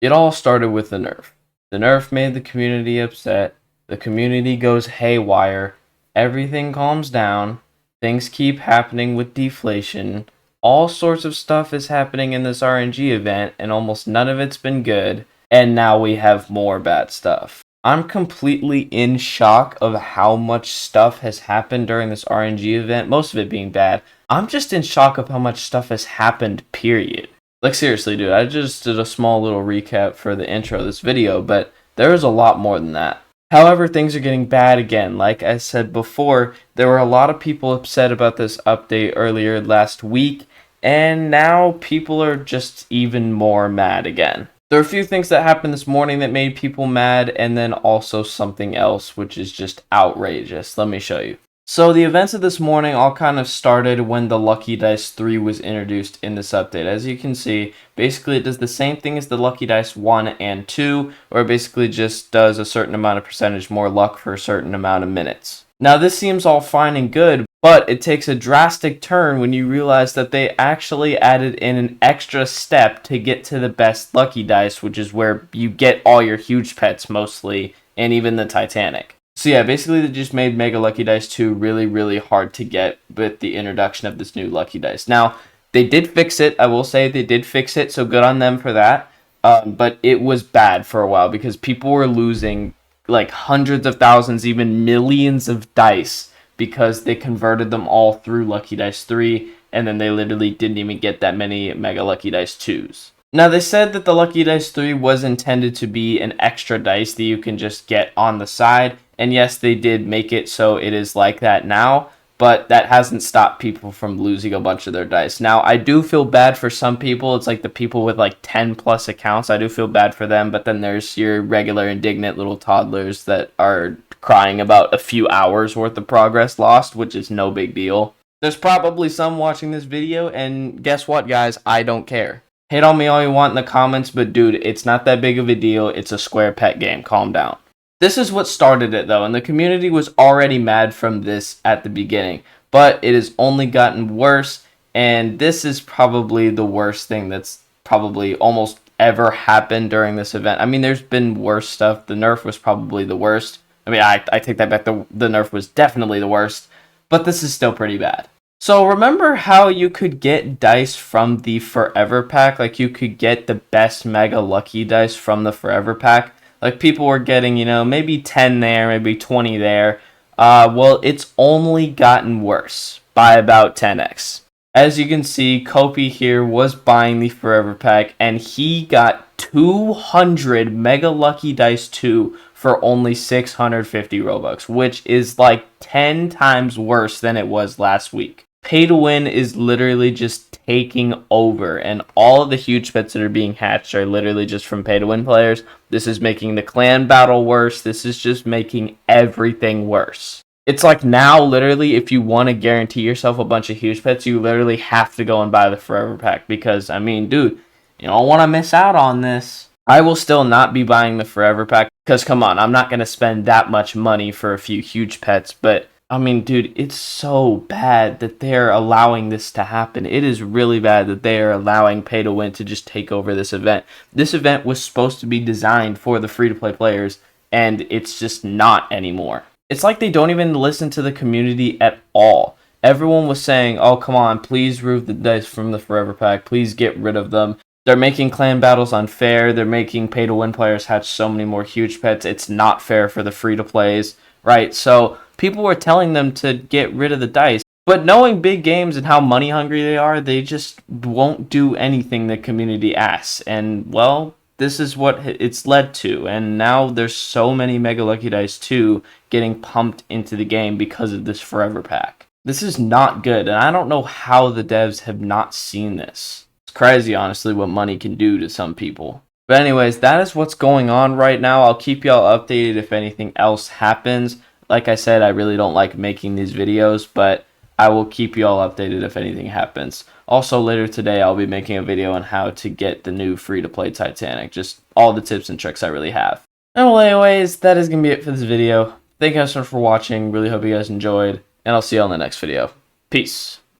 It all started with the nerf. The nerf made the community upset. The community goes haywire. Everything calms down. Things keep happening with deflation. All sorts of stuff is happening in this RNG event, and almost none of it's been good. And now we have more bad stuff. I'm completely in shock of how much stuff has happened during this RNG event, most of it being bad. I'm just in shock of how much stuff has happened, period. Like, seriously, dude, I just did a small little recap for the intro of this video, but there is a lot more than that. However, things are getting bad again. Like I said before, there were a lot of people upset about this update earlier last week, and now people are just even more mad again. There are a few things that happened this morning that made people mad, and then also something else which is just outrageous. Let me show you. So the events of this morning all kind of started when the Lucky Dice 3 was introduced in this update. As you can see, basically it does the same thing as the Lucky Dice 1 and 2, where it basically just does a certain amount of percentage more luck for a certain amount of minutes. Now this seems all fine and good, but it takes a drastic turn when you realize that they actually added in an extra step to get to the best Lucky Dice, which is where you get all your huge pets mostly, and even the Titanic. So yeah, basically they just made Mega Lucky Dice 2 really, really hard to get with the introduction of this new Lucky Dice. Now, they did fix it. I will say they did fix it, so good on them for that. But it was bad for a while because people were losing like hundreds of thousands, even millions of dice because they converted them all through Lucky Dice 3, and then they literally didn't even get that many Mega Lucky Dice 2s. Now, they said that the Lucky Dice 3 was intended to be an extra dice that you can just get on the side. And yes, they did make it so it is like that now, but that hasn't stopped people from losing a bunch of their dice. Now, I do feel bad for some people. It's like the people with like 10 plus accounts. I do feel bad for them, but then there's your regular indignant little toddlers that are crying about a few hours worth of progress lost, which is no big deal. There's probably some watching this video, and guess what, guys? I don't care. Hate on me all you want in the comments, but dude, it's not that big of a deal. It's a square pet game. Calm down. This is what started it, though, and the community was already mad from this at the beginning. But it has only gotten worse, and this is probably the worst thing that's probably almost ever happened during this event. I mean, there's been worse stuff. The nerf was probably the worst. I mean, I take that back. The nerf was definitely the worst, but this is still pretty bad. So remember how you could get dice from the Forever Pack? Like, you could get the best Mega Lucky Dice from the Forever Pack? Like, people were getting, maybe 10 there, maybe 20 there. Well, it's only gotten worse by about 10x. As you can see, Kopi here was buying the Forever Pack, and he got 200 Mega Lucky Dice 2 for only 650 Robux, which is like 10 times worse than it was last week. Pay to win is literally just taking over, and all of the huge pets that are being hatched are literally just from pay to win players. This is making the clan battle worse. This is just making everything worse. It's like now, literally, if you want to guarantee yourself a bunch of huge pets, you literally have to go and buy the Forever Pack because, I mean, dude, you don't want to miss out on this. I will still not be buying the Forever Pack because, come on, I'm not going to spend that much money for a few huge pets, but I mean, dude, it's so bad that they're allowing this to happen. It is really bad that they are allowing pay to win to just take over this event. This event was supposed to be designed for the free-to-play players, and it's just not anymore. It's like they don't even listen to the community at all. Everyone was saying, oh, come on, please remove the dice from the Forever Pack. Please get rid of them. They're making clan battles unfair. They're making pay-to-win players hatch so many more huge pets. It's not fair for the free-to-plays, right? So people were telling them to get rid of the dice. But knowing big games and how money hungry they are, they just won't do anything the community asks. And, well, this is what it's led to. And now there's so many Mega Lucky Dice 2 getting pumped into the game because of this Forever Pack. This is not good, and I don't know how the devs have not seen this. It's crazy, honestly, what money can do to some people. But anyways, that is what's going on right now. I'll keep y'all updated if anything else happens. Like I said, I really don't like making these videos, but I will keep you all updated if anything happens. Also, later today, I'll be making a video on how to get the new free-to-play Titanic. Just all the tips and tricks I really have. And well, anyways, that is going to be it for this video. Thank you guys so much for watching. Really hope you guys enjoyed, and I'll see you all in the next video. Peace.